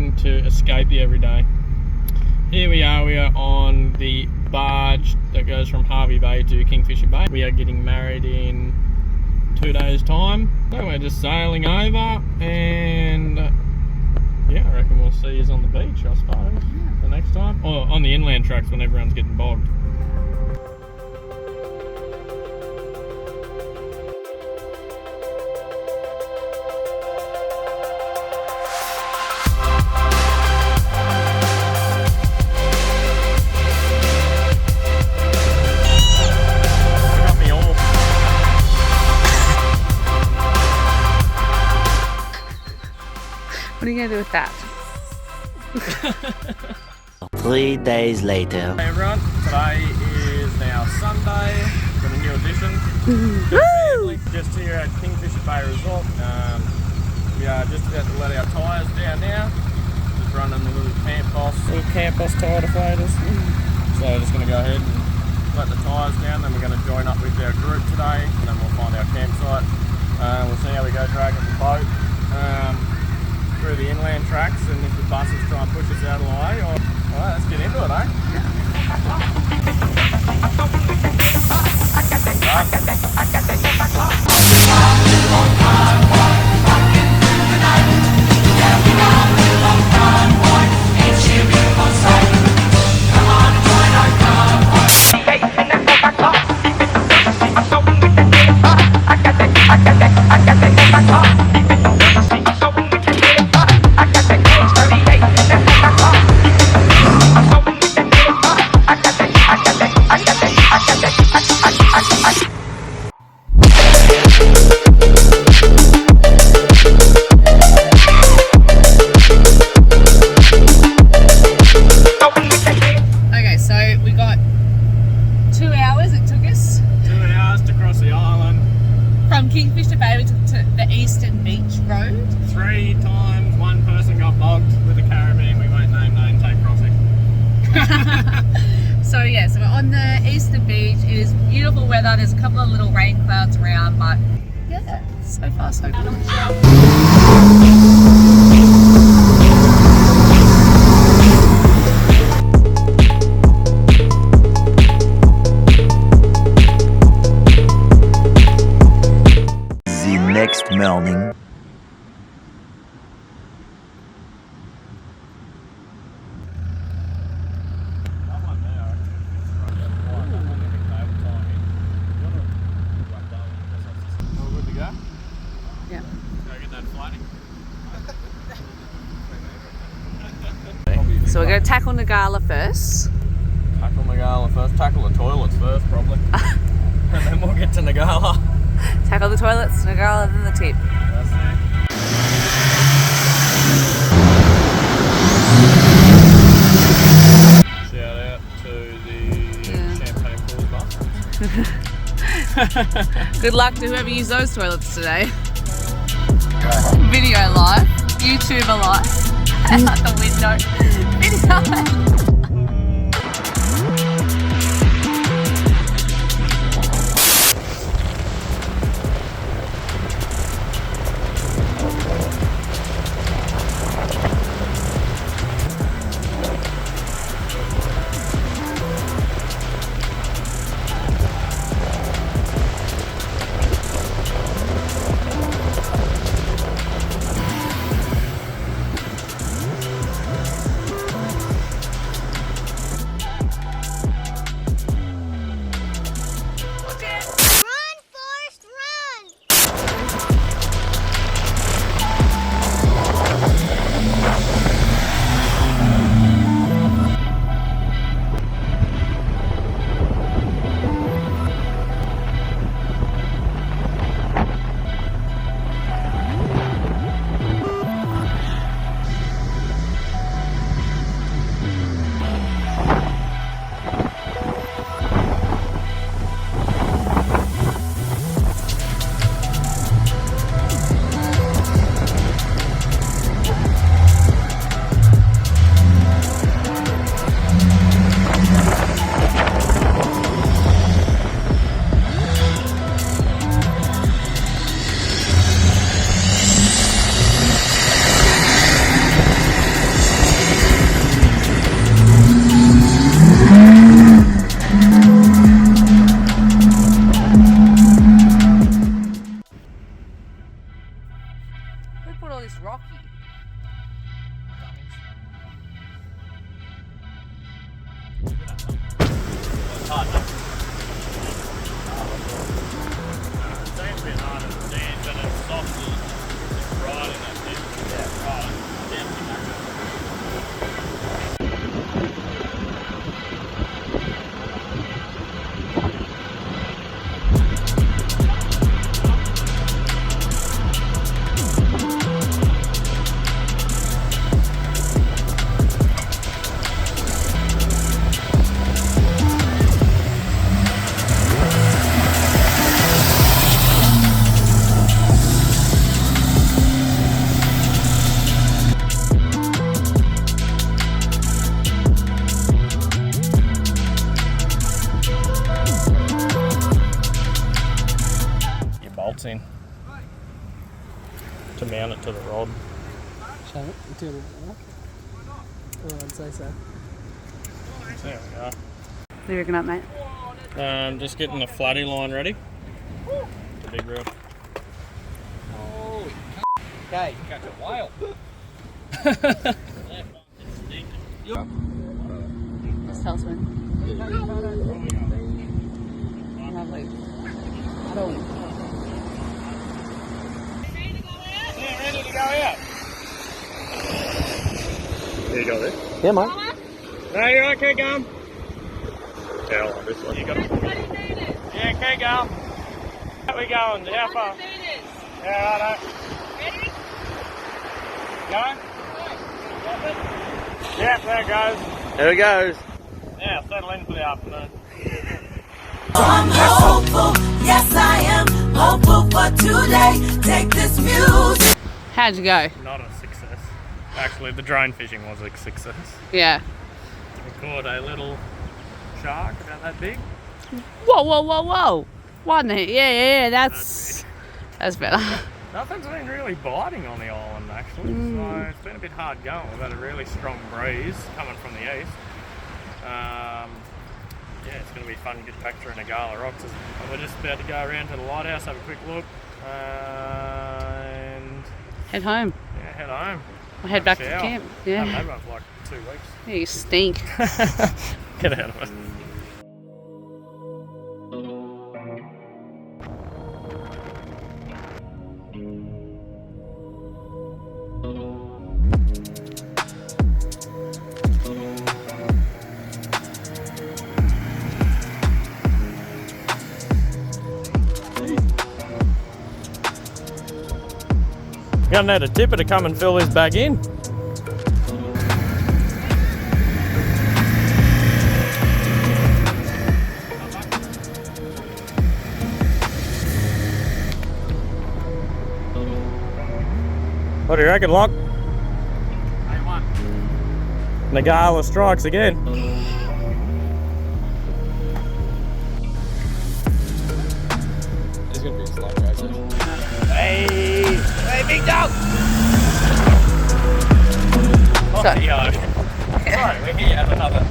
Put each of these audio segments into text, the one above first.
trying to escape the everyday. Here we are on the barge that goes from Hervey Bay to Kingfisher Bay. We are getting married in 2 days' time. So we're just sailing over, and yeah, I reckon we'll see you on the beach, I suppose, the next time. Or on the inland tracks when everyone's getting bogged. What are you going to do with that? 3 days later. Hey everyone, today is now Sunday. Got a new addition. Just here at Kingfisher Bay Resort. We are just about to let our tyres down now. Just running the little Camp Boss tyre deflators. So we're just going to go ahead and let the tyres down. Then we're going to join up with our group today. And then we'll find our campsite. We'll see how we go dragging the boat through the inland tracks, and if the buses try and push us out of the way. Alright, let's get into it, eh? Kingfisher Bay, we took to the Eastern Beach Road. 3 times one person got bogged with a caravan. We won't name names, take crossing. So yeah, so we're on the Eastern Beach. It is beautiful weather. There's a couple of little rain clouds around, but yeah, so far so good. Next morning. All good to go? Yeah. Go get that flatty. So we're going to tackle Ngkala first. Tackle Ngkala first. Tackle the toilets first, probably. And then we'll get to Ngkala. Tackle the toilets, Ngkala, then the tip. That's it. Shout out to the champagne pool bus. Good luck to whoever used those toilets today. Video live, YouTuber live, out the window. Video. in to mount it to the rod. Show it. Do it. Oh, I'd say so. There we go. What are you looking at, mate? Just getting the flatty line ready. The big reel. Holy okay, catch a whale. Just tell us when. Lovely. I don't. Yeah, ready to go out. There you go there. Yeah, mate. No, you're right, keep going. Yeah, I like this one. You got it. Yeah, keep going. How we going? How far? Yeah, righto. Ready? Going? Yeah, there it goes. There it goes. Yeah, settle in for the afternoon. I'm hopeful, yes I am hopeful for today. Take this music. How'd you go? Not a success. Actually, the drone fishing was a success. Yeah. We caught a little shark about that big. Whoa, whoa, whoa, whoa. One hit. Yeah, that's better. Nothing's been really biting on the island actually, so it's been a bit hard going. We've had a really strong breeze coming from the east. Yeah, it's going to be fun to get back through Ngkala rocks. And we're just about to go around to the lighthouse, have a quick look, and Head home. yeah, head home. I'll head back to Shower. camp. Haven't Yeah. had one for like 2 weeks. Yeah, you stink. Get out of it. You're gonna need a tipper to come and fill this bag in. What do you reckon, Locke? Ngkala strikes again. It's gonna be a slow process. Hey, big dog! So- Yo. Sorry, we're here at another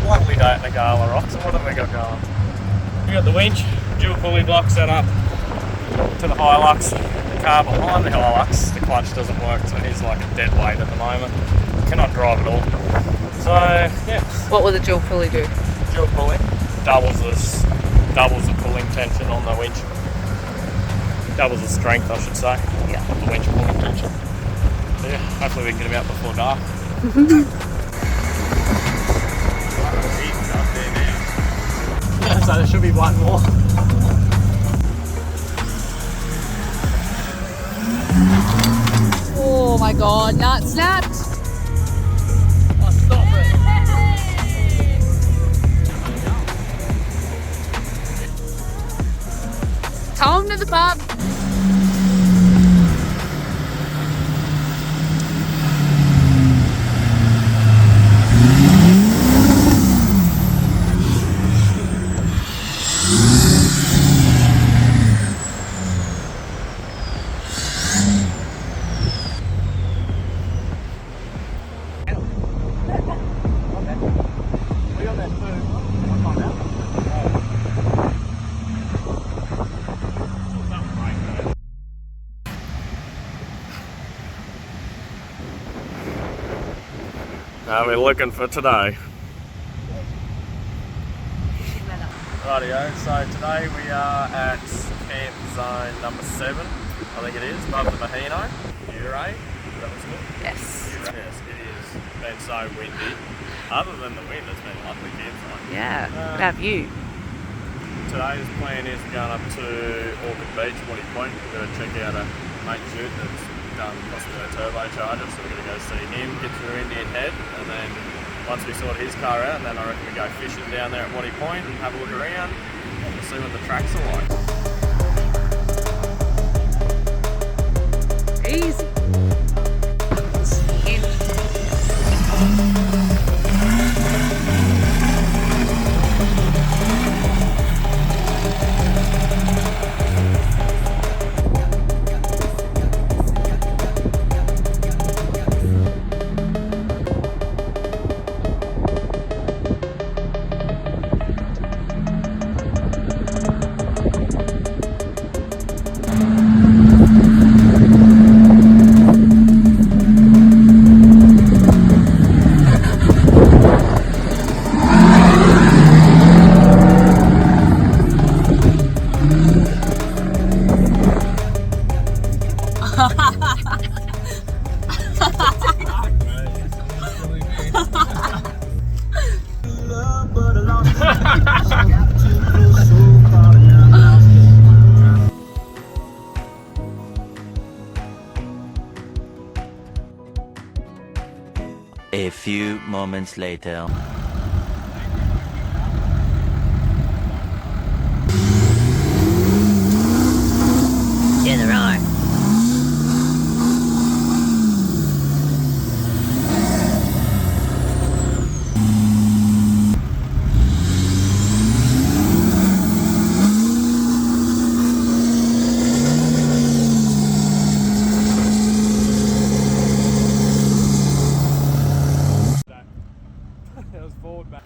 lovely day at Ngkala Rocks. And what have we got going? We got the winch, dual pulley block set up to the Hilux. The car behind the Hilux, the clutch doesn't work, so he's like a dead weight at the moment. Cannot drive at all. So, yeah, What will the dual pulley do? dual pulley doubles the pulling tension on the winch. Doubles the strength, I should say, Yeah. of the winch pulling tension. So yeah, hopefully we can get him out before dark. So there should be one more. Oh my god, nut snapped. Oh, stop it. Tow him to the pub. Now we're looking for today. Rightio, so today we are at camp zone number 7, I think it is, above the Mahino. Kgari, is that what's called? Yes. Yes, it is. Been so windy. Other than the wind, it's been a lovely campsite. Yeah. What have you? Today's plan is going up to Orchid Beach, Woody Point. We're going to check out a mate shoot that's done possibly a turbocharger, so we're going to go see him, get through Indian Head, and then once we sort his car out, then I reckon we go fishing down there at Woody Point and have a look around and see what the tracks are like. Easy. moments later. To the right. It was forward back.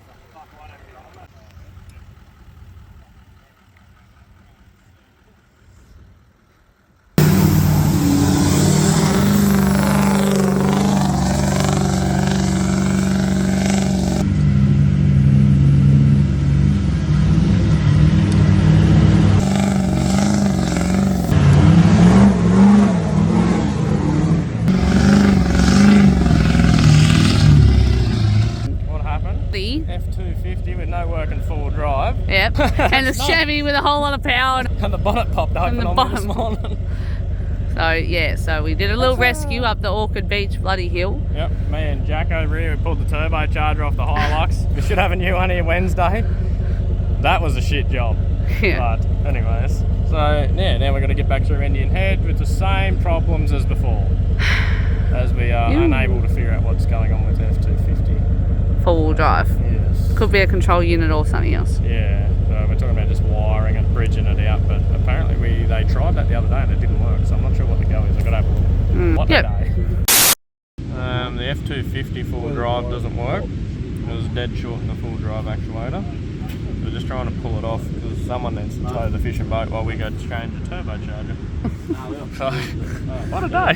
The F250 with no working four drive. Yep. And the Chevy with a whole lot of power. And the bonnet popped open the on me this bottom. morning. So yeah, so we did a little rescue up the Orchid Beach bloody hill. Yep, me and Jack over here, we pulled the turbocharger off the Hilux. We should have a new one here Wednesday. That was a shit job. Yeah. But anyways, so yeah, now we're going to get back through Indian Head with the same problems as before. As we are unable to figure out what's going on with F250. Four-wheel drive. Yes. Could be a control unit or something else. Yeah, so we're talking about just wiring it, bridging it out, but apparently they tried that the other day and it didn't work, so I'm not sure what the go is. I've got to have a look. What Yep. day? The F250 full drive doesn't work. It was dead short in the full drive actuator. So we're just trying to pull it off because someone needs to tow the fishing boat while we go to change the turbocharger. So, what a day!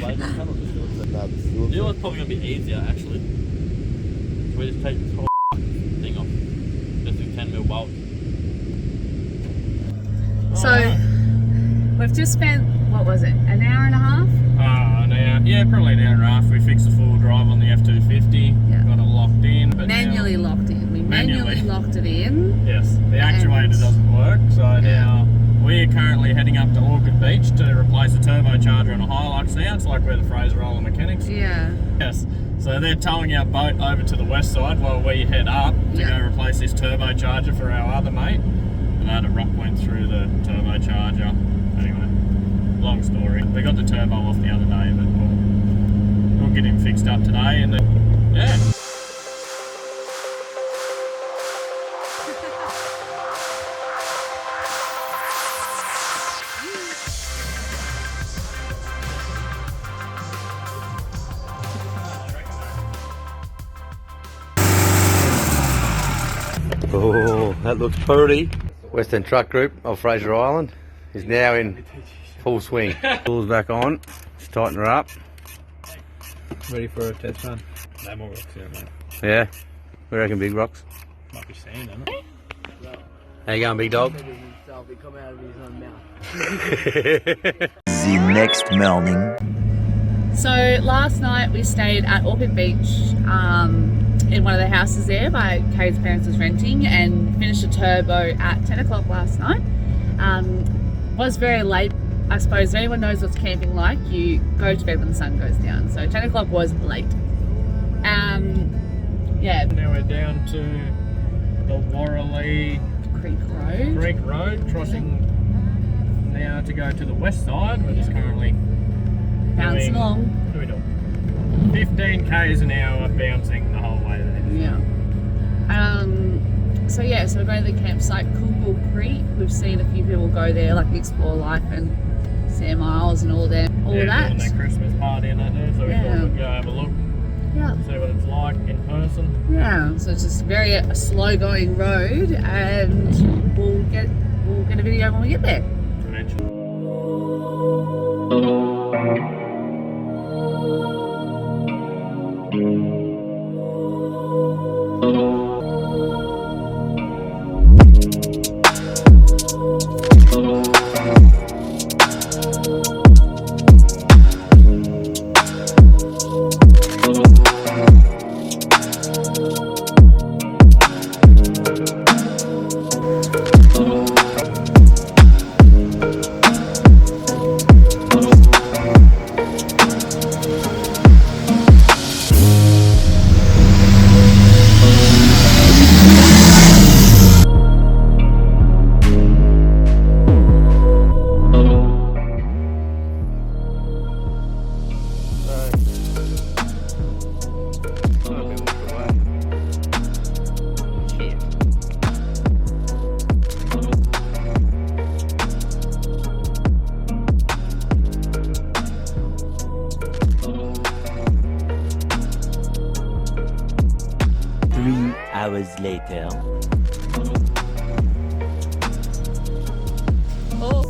You know what's probably going to be easier actually? We just take this whole thing off. Just do 10mm bolt. So we've just spent, what was it, an hour and a half? Yeah, probably an hour and a half. We fixed the full drive on the F250, Yeah. got it locked in. But Manually locked in. We manually locked it in. Yes, the actuator doesn't work, so now we're currently heading up to Orchid Beach to replace the turbocharger on a Hilux now. It's like we're the Fraser Island mechanics. Yeah. Yes, so they're towing our boat over to the west side while we head up to go replace this turbocharger for our other mate. And that rock went through the turbocharger. Anyway, long story. We got the turbo off the other day, but we'll get him fixed up today and then, yeah. Oh, that looks pretty. Western Truck Group of Fraser Island is now in full swing. Tools back on, just tighten her up. Ready for a test run? No more rocks here, mate. Yeah, we reckon big rocks. Might be sand, isn't it? How you going, big dog? The next morning. So last night we stayed at Orchid Beach in one of the houses there by Kate's parents was renting and finished a turbo at 10 o'clock last night. Was very late. I suppose if anyone knows what's camping like, you go to bed when the sun goes down. So 10 o'clock was late. Yeah. Now we're down to the Warreley Creek Road. Crossing now to go to the west side. We're just currently Bouncing along. What are we doing? 15 k's an hour bouncing the whole way there. Yeah. So yeah, so we're going to the campsite Kugel Creek. We've seen a few people go there, like Explore Life and Sam Miles and all that. Doing their Christmas party and that there, so we thought we'd go have a look, see what it's like in person. Yeah, so it's just a slow going road, and we'll get a video when we get there. Eventually. hours later. Oh.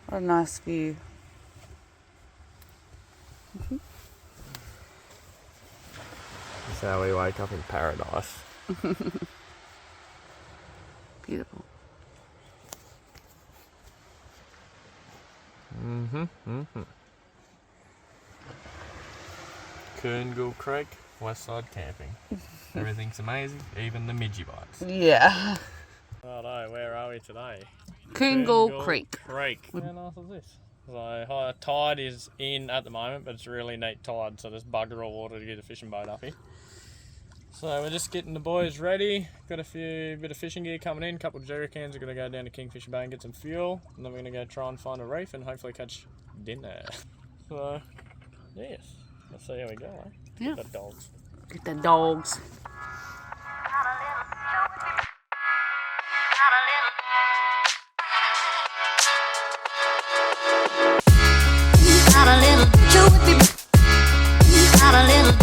What a nice view. That's how we wake up in paradise. Beautiful. Kerngill Creek, West Side Camping. Everything's amazing, even the midgie bites. Yeah. Righto, where are we today? Kgari Creek. How nice is this? So high tide is in at the moment, but it's a really neat tide, so there's bugger all water to get a fishing boat up here. So we're just getting the boys ready. Got a bit of fishing gear coming in, a couple of jerry cans. We're going to go down to Kingfisher Bay and get some fuel, and then we're going to go try and find a reef and hopefully catch dinner. So, yes, let's see how we go, eh? Yeah. Get the dogs. Get the dogs. Got a little chew with me. Got a little.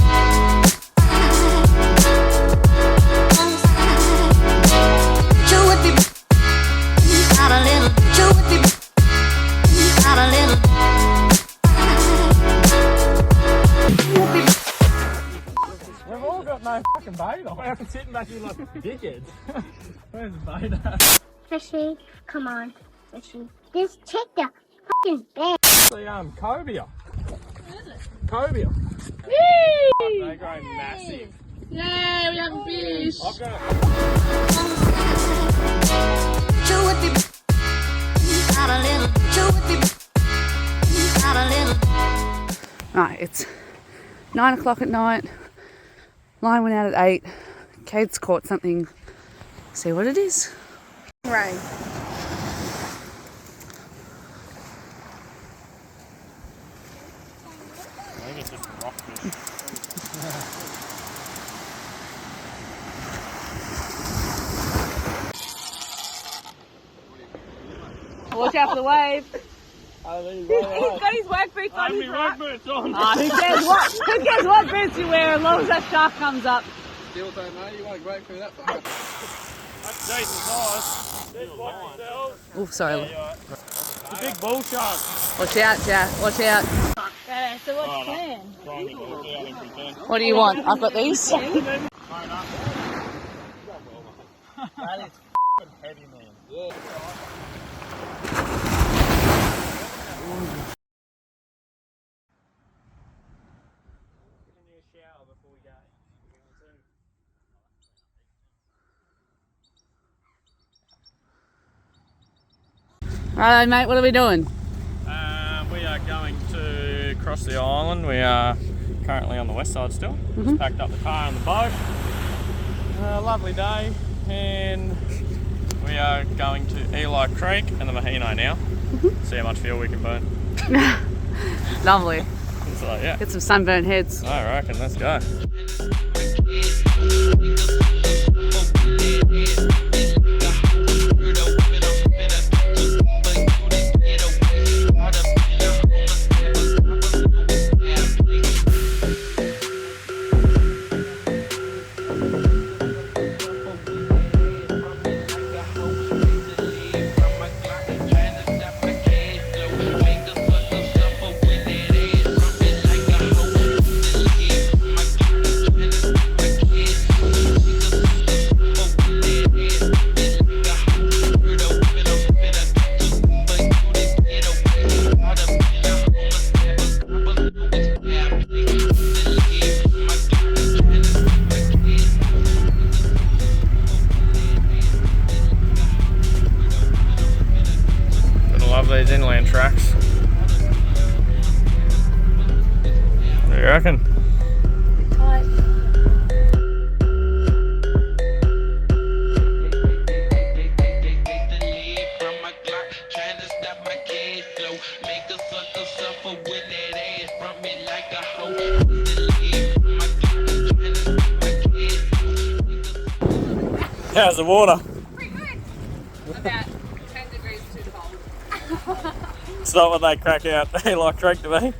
Chew with me. Got a little chew with me. Got a little. We've all got no fucking bait on. We're sitting back here like dickheads. Where's the bait at? Fishy, come on, fishy. Just check the fucking bag. The cobia. Cobia. Yay! They grow massive. Yay, we have a fish. I've got Chew with me. Got a little. Chew with me. Got a little. Right, it's 9 o'clock at night. Line went out at 8. Kate's caught something. See what it is. Rain. I think it's just a rockfish. Watch out for the wave. He's He's got his work boots on. He's work boots on. Who cares what boots you wear as long as that shark comes up? Still don't know, you won't break through that. That's decent size. Just watch yourselves. Oh, sorry. It's a big bull shark. Watch out, Jack. Watch out. So what's the plan? Try and get the hook out if we can. What do you want? I've got these. That is heavy, man. Yeah. Right, mate, what are we doing? We are going to cross the island. We are currently on the west side still. Just packed up the car and the boat. Lovely day, and we are going to Eli Creek and the Mahino now. See how much fuel we can burn. Lovely. So yeah, Get some sunburnt heads. I reckon. Let's go. these inland tracks. What do you reckon? Tight. How's the water? Pretty good. About 10 degrees too cold. It's not what they crack out. They like Creek to me.